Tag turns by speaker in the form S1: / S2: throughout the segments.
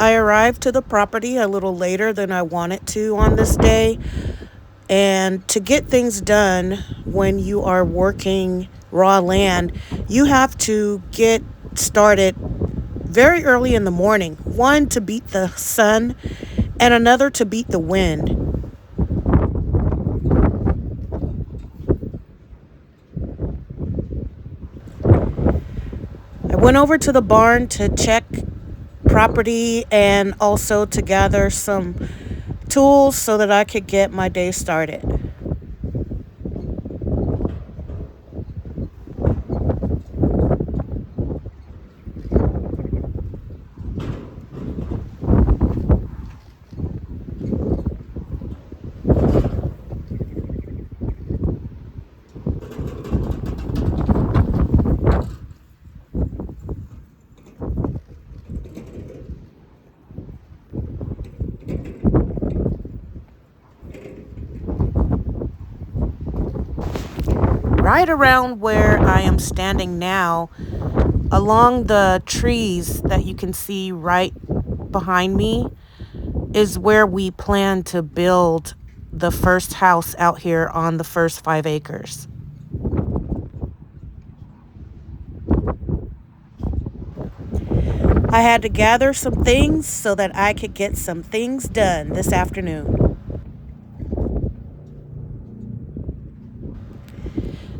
S1: I arrived to the property a little later than I wanted to on this day. And to get things done when you are working raw land, you have to get started very early in the morning. One, to beat the sun, and another to beat the wind. I went over to the barn to check property and also to gather some tools so that I could get my day started. Right around where I am standing now, along the trees that you can see right behind me, is where we plan to build the first house out here on the first 5 acres. I had to gather some things so that I could get some things done this afternoon.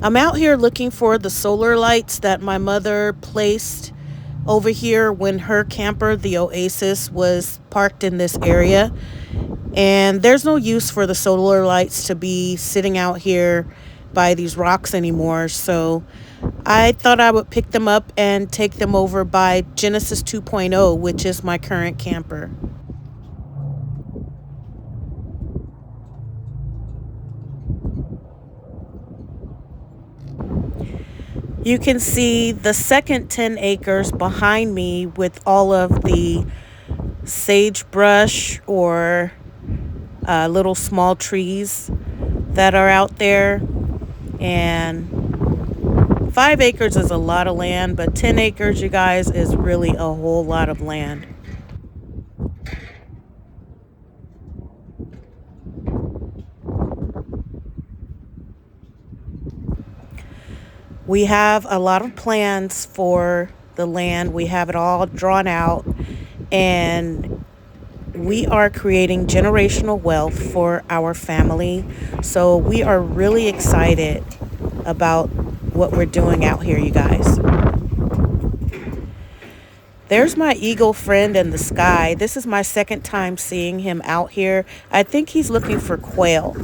S1: I'm out here looking for the solar lights that my mother placed over here when her camper, the Oasis, was parked in this area. And there's no use for the solar lights to be sitting out here by these rocks anymore. So I thought I would pick them up and take them over by Genesis 2.0, which is my current camper. You can see the second 10 acres behind me with all of the sagebrush or little small trees that are out there. And 5 acres is a lot of land, but 10 acres, you guys, is really a whole lot of land. We have a lot of plans for the land. We have it all drawn out, and we are creating generational wealth for our family. So we are really excited about what we're doing out here, you guys. There's my eagle friend in the sky. This is my second time seeing him out here. I think he's looking for quail.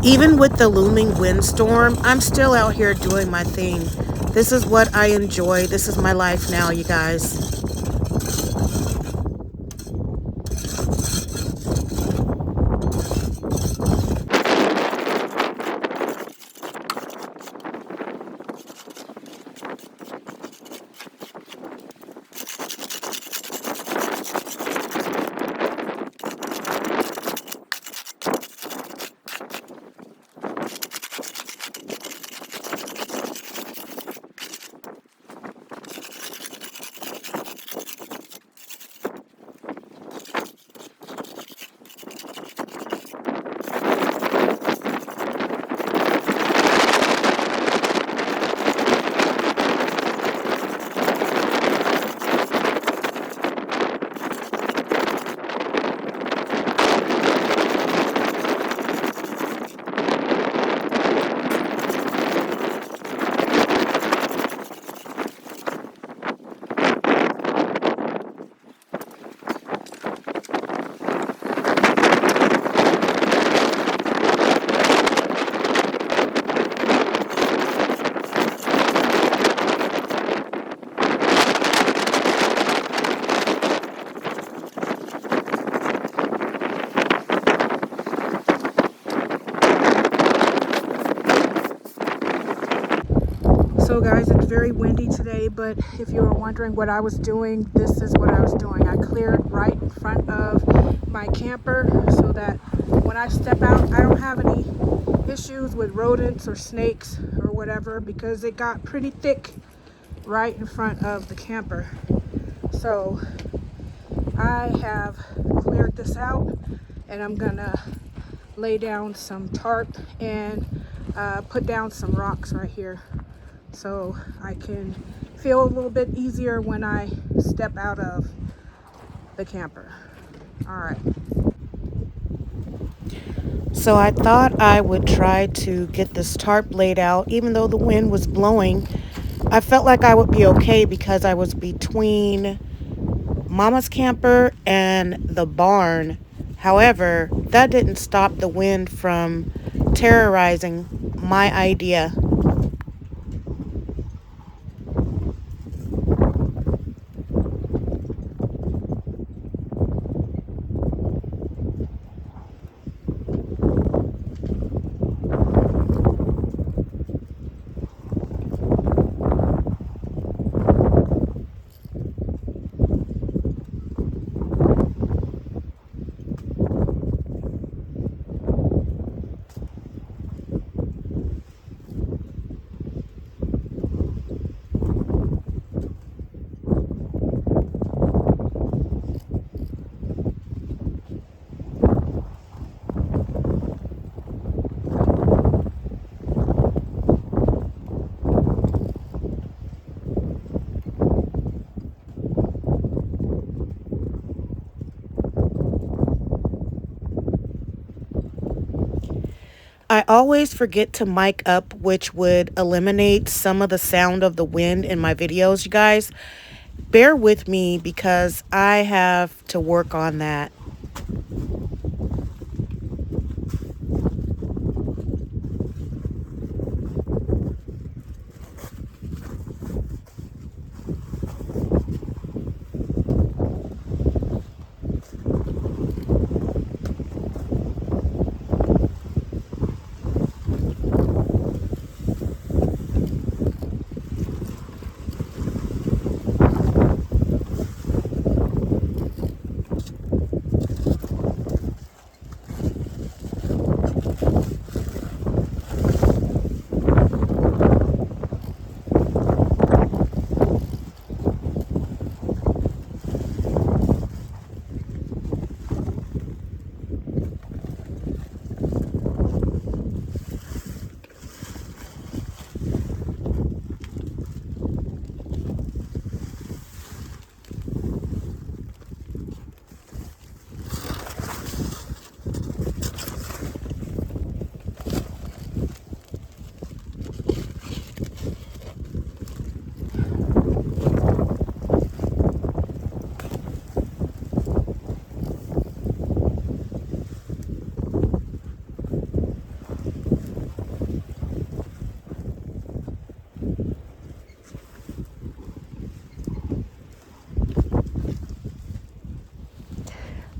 S1: Even with the looming windstorm, I'm still out here doing my thing. This is what I enjoy. This is my life now, you guys.
S2: So guys, it's very windy today, but if you were wondering what I was doing, this is what I was doing. I cleared right in front of my camper so that when I step out, I don't have any issues with rodents or snakes or whatever, because it got pretty thick right in front of the camper. So I have cleared this out, and I'm gonna lay down some tarp and put down some rocks right here so I can feel a little bit easier when I step out of the camper. All right.
S1: So I thought I would try to get this tarp laid out. Even though the wind was blowing, I felt like I would be okay because I was between Mama's camper and the barn. However, that didn't stop the wind from terrorizing my idea. I always forget to mic up, which would eliminate some of the sound of the wind in my videos, you guys. Bear with me because I have to work on that.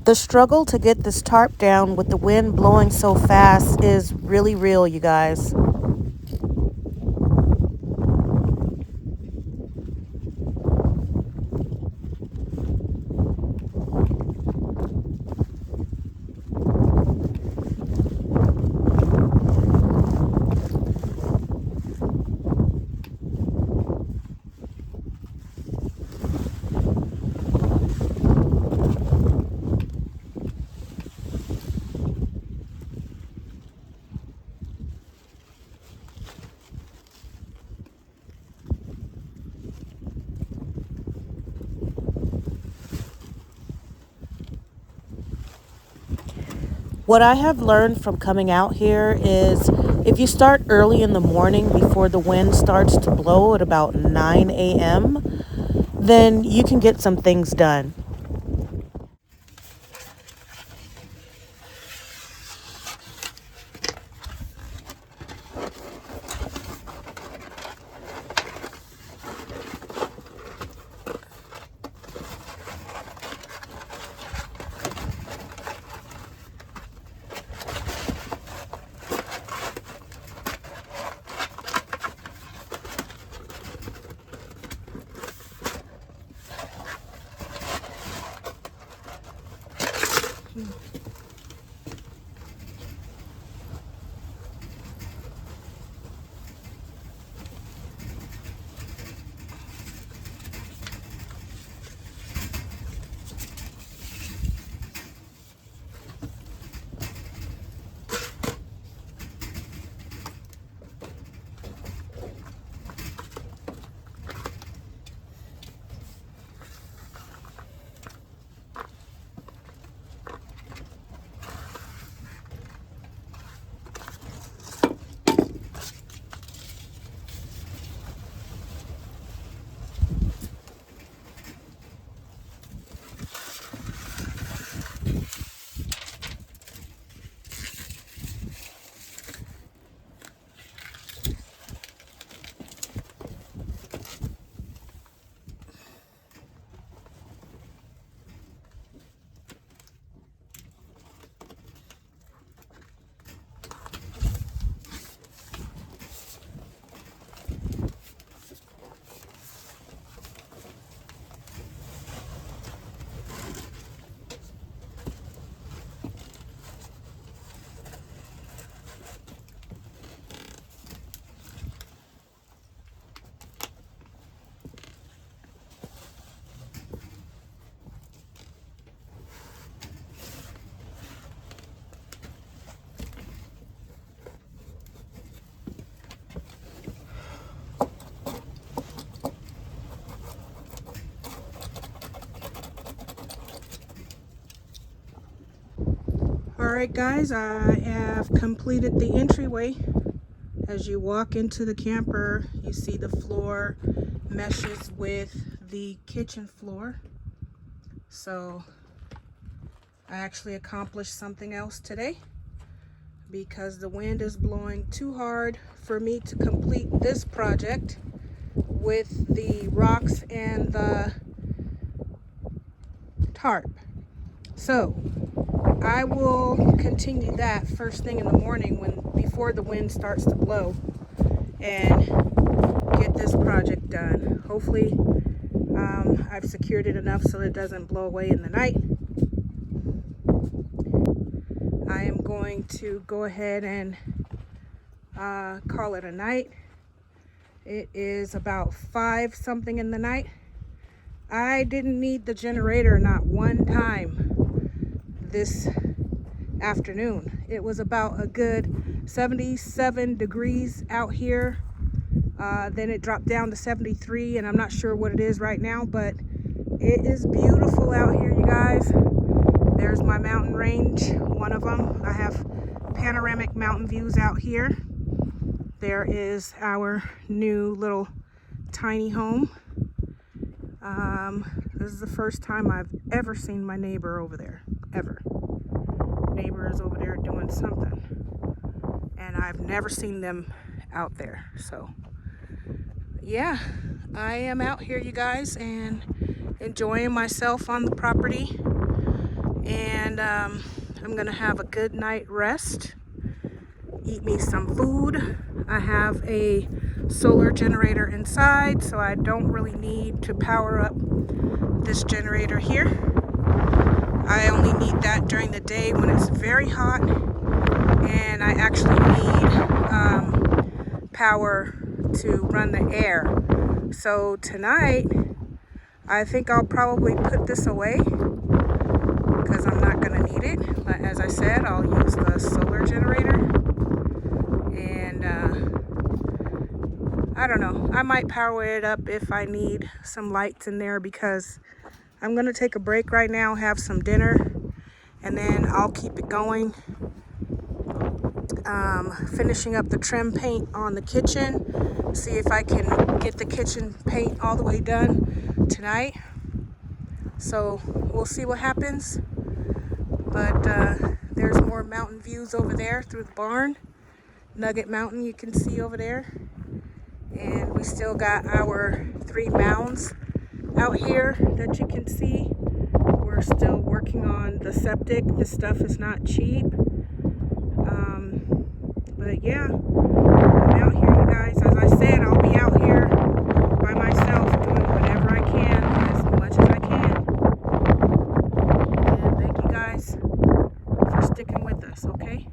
S1: The struggle to get this tarp down with the wind blowing so fast is really real, you guys. What I have learned from coming out here is if you start early in the morning before the wind starts to blow at about 9 a.m., then you can get some things done.
S2: Alright guys, I have completed the entryway. As you walk into the camper, you see the floor meshes with the kitchen floor. So I actually accomplished something else today because the wind is blowing too hard for me to complete this project with the rocks and the tarp. So I will continue that first thing in the morning before the wind starts to blow and get this project done. Hopefully I've secured it enough so it doesn't blow away in the night. I am going to go ahead and call it a night. It is about 5 something in the night. I didn't need the generator not one time this afternoon. It was about a good 77 degrees out here. Then it dropped down to 73, and I'm not sure what it is right now, but it is beautiful out here, you guys. There's my mountain range, one of them. I have panoramic mountain views out here. There is our new little tiny home. This is the first time I've ever seen my neighbor over there, ever. Neighbor is over there doing something, and I've never seen them out there. So yeah, I am out here, you guys, and enjoying myself on the property, and I'm gonna have a good night rest, eat me some food. I have a solar generator inside, so I don't really need to power up this generator here. I only need that during the day when it's very hot, and I actually need power to run the air. So tonight, I think I'll probably put this away because I'm not going to need it. But as I said, I'll use the solar generator. And I don't know. I might power it up if I need some lights in there, because I'm going to take a break right now, have some dinner, and then I'll keep it going. Finishing up the trim paint on the kitchen. See if I can get the kitchen paint all the way done tonight. So we'll see what happens. But there's more mountain views over there through the barn. Nugget Mountain you can see over there. And we still got our 3 mounds out here that you can see. We're still working on the septic. This stuff is not cheap. But yeah, I'm out here, you guys. As I said, I'll be out here by myself doing whatever I can, as much as I can. And thank you guys for sticking with us, okay?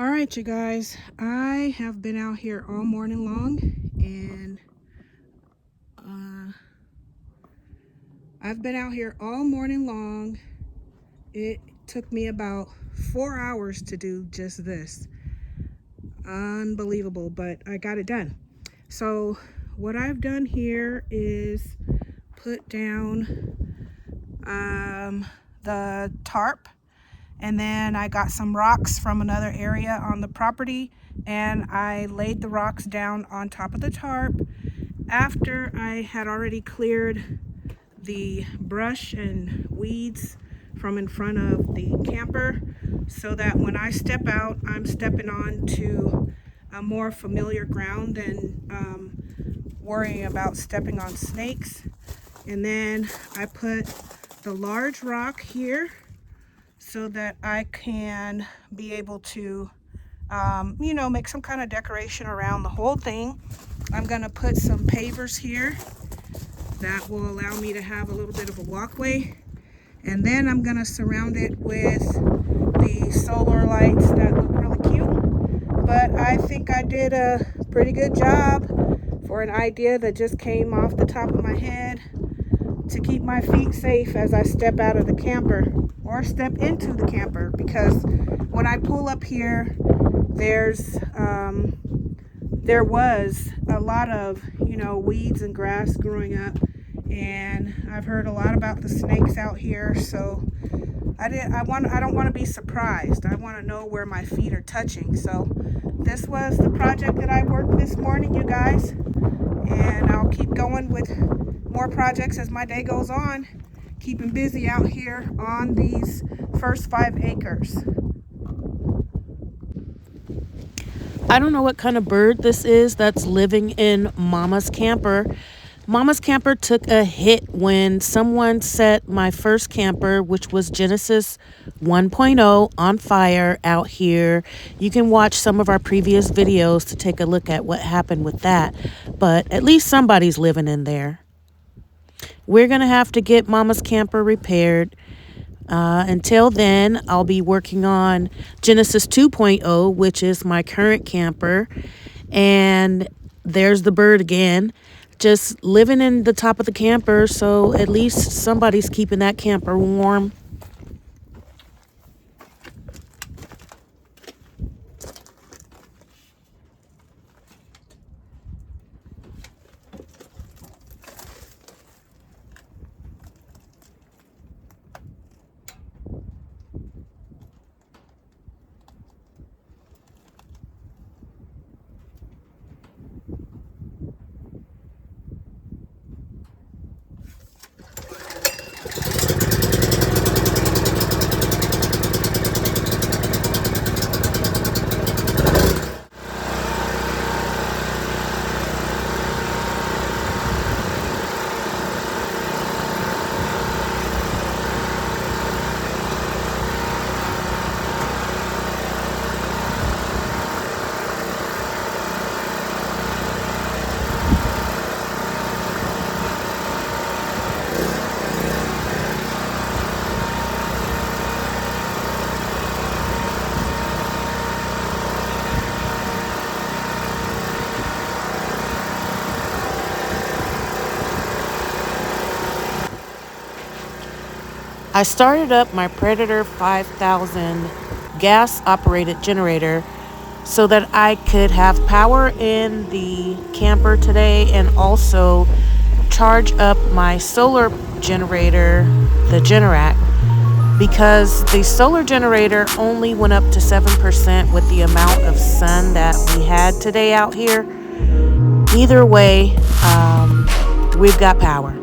S2: All right, you guys, I have been out here all morning long, and I've been out here all morning long. It took me about 4 hours to do just this. Unbelievable, but I got it done. So what I've done here is put down the tarp, and then I got some rocks from another area on the property, and I laid the rocks down on top of the tarp after I had already cleared the brush and weeds from in front of the camper, so that when I step out, I'm stepping on to a more familiar ground than worrying about stepping on snakes. And then I put the large rock here so that I can be able to make some kind of decoration around the whole thing. I'm gonna put some pavers here that will allow me to have a little bit of a walkway, and then I'm gonna surround it with the solar lights that look really cute. But I think I did a pretty good job for an idea that just came off the top of my head to keep my feet safe as I step out of the camper or step into the camper, because when I pull up here, there was a lot of weeds and grass growing up, and I've heard a lot about the snakes out here, so I don't want to be surprised. I want to know where my feet are touching. So this was the project that I worked this morning, you guys, and I'll keep going with more projects as my day goes on, keeping busy out here on these first 5 acres.
S1: I don't know what kind of bird this is that's living in Mama's camper. Mama's camper took a hit when someone set my first camper, which was Genesis 1.0, on fire out here. You can watch some of our previous videos to take a look at what happened with that, but at least somebody's living in there. We're going to have to get Mama's camper repaired. Until then, I'll be working on Genesis 2.0, which is my current camper. And there's the bird again, just living in the top of the camper, so at least somebody's keeping that camper warm. I started up my Predator 5000 gas-operated generator so that I could have power in the camper today and also charge up my solar generator, the Generac, because the solar generator only went up to 7% with the amount of sun that we had today out here. Either way, we've got power.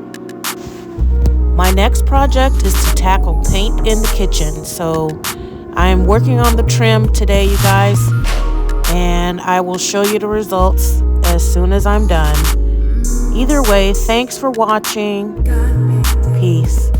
S1: My next project is to tackle paint in the kitchen, so I'm working on the trim today, you guys, and I will show you the results as soon as I'm done. Either way, thanks for watching. Peace.